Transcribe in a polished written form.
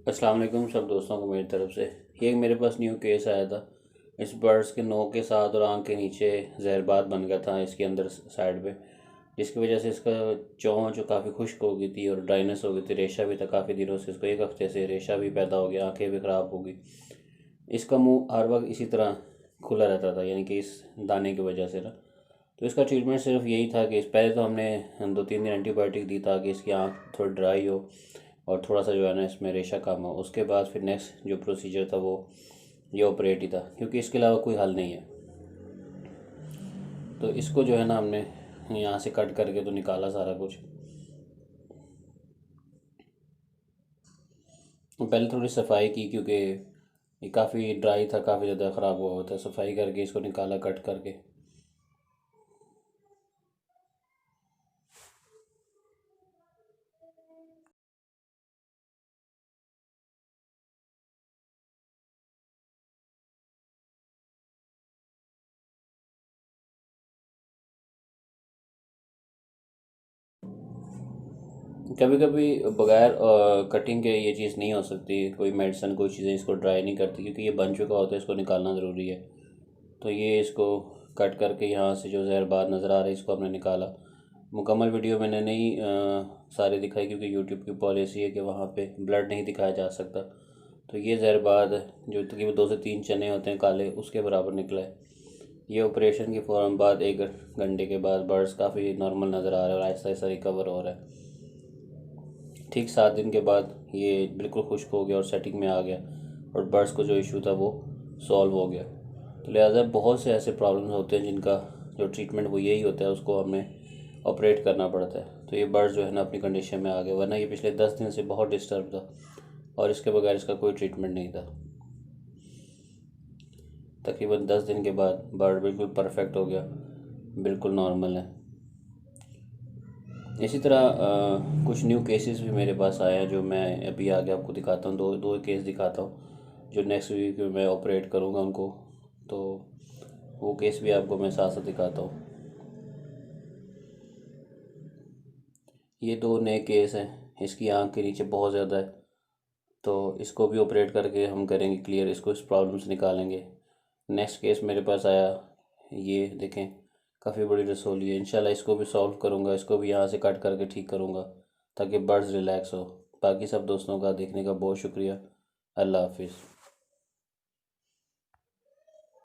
अस्सलाम वालेकुम सब दोस्तों को मेरी तरफ से। ये एक मेरे पास न्यू केस आया था। इस बर्ड्स के नोक के साथ और आँख के नीचे जहरबाद बन गया था इसके अंदर साइड पे, जिसकी वजह से इसका चोंच जो काफ़ी खुश्क हो गई थी और ड्राइनेस हो गई थी। रेशा भी था काफ़ी दिनों से, इसको एक हफ्ते से रेशा भी पैदा हो गया, आँखें भी ख़राब हो गई। इसका मुंह हर वक्त इसी तरह खुला रहता था, यानी कि इस दाने की वजह से ना। तो इसका ट्रीटमेंट सिर्फ यही था कि इस पहले तो हमने 2-3 दिन एंटीबायोटिक दी ताकि इसकी आँख थोड़ी ड्राई हो और थोड़ा सा जो है ना इसमें रेशा कम हो। उसके बाद फिर नेक्स्ट जो प्रोसीजर था वो ये ऑपरेट ही था, क्योंकि इसके अलावा कोई हल नहीं है। तो इसको जो है ना हमने यहाँ से कट करके तो निकाला सारा कुछ। पहले थोड़ी सफाई की क्योंकि ये काफ़ी ड्राई था, काफ़ी ज़्यादा ख़राब हुआ हुआ था। सफाई करके इसको निकाला कट करके। कभी कभी बगैर कटिंग के ये चीज़ नहीं हो सकती, कोई मेडिसिन कोई चीज़ें इसको ड्राई नहीं करती, क्योंकि ये बन चुका होता है, इसको निकालना ज़रूरी है। तो ये इसको कट करके यहाँ से जो जहरबाद नज़र आ रहा है इसको हमने निकाला। मुकम्मल वीडियो मैंने नहीं सारी दिखाई, क्योंकि यूट्यूब की पॉलिसी है कि वहाँ पे ब्लड नहीं दिखाया जा सकता। तो ये जहरबाद जो तकरीबन 2 से 3 चने होते हैं काले, उसके बराबर निकला है। ये ऑपरेशन के फ़ौरन बाद 1 घंटे के बाद बर्ड्स काफ़ी नॉर्मल नज़र आ रहा है और आहिस्ता आहिस्ता रिकवर हो रहा है। ठीक 7 दिन के बाद ये बिल्कुल खुश्क हो गया और सेटिंग में आ गया, और बर्ड्स को जो इशू था वो सॉल्व हो गया। तो लिहाजा बहुत से ऐसे प्रॉब्लम्स होते हैं जिनका जो ट्रीटमेंट वो यही होता है, उसको हमें ऑपरेट करना पड़ता है। तो ये बर्ड जो है ना अपनी कंडीशन में आ गया, वरना ये पिछले 10 दिन से बहुत डिस्टर्ब था और इसके बगैर इसका कोई ट्रीटमेंट नहीं था। तकरीबन 10 दिन के बाद बर्ड बिल्कुल परफेक्ट हो गया, बिल्कुल नॉर्मल है। इसी तरह कुछ न्यू केसेस भी मेरे पास आए हैं जो मैं अभी आगे आपको दिखाता हूँ। दो दो केस दिखाता हूँ जो नेक्स्ट वीक में मैं ऑपरेट करूँगा उनको। तो वो केस भी आपको मैं साथ साथ दिखाता हूँ। ये 2 नए केस हैं। इसकी आँख के नीचे बहुत ज़्यादा है, तो इसको भी ऑपरेट करके हम करेंगे क्लियर, इसको इस प्रॉब्लम से निकालेंगे। नेक्स्ट केस मेरे पास आया, ये देखें काफ़ी बड़ी रसोली है। इंशाल्लाह इसको भी सॉल्व करूँगा, इसको भी यहाँ से कट करके ठीक करूँगा ताकि बर्ड्स रिलैक्स हो। बाकी सब दोस्तों का देखने का बहुत शुक्रिया। अल्लाह हाफिज़।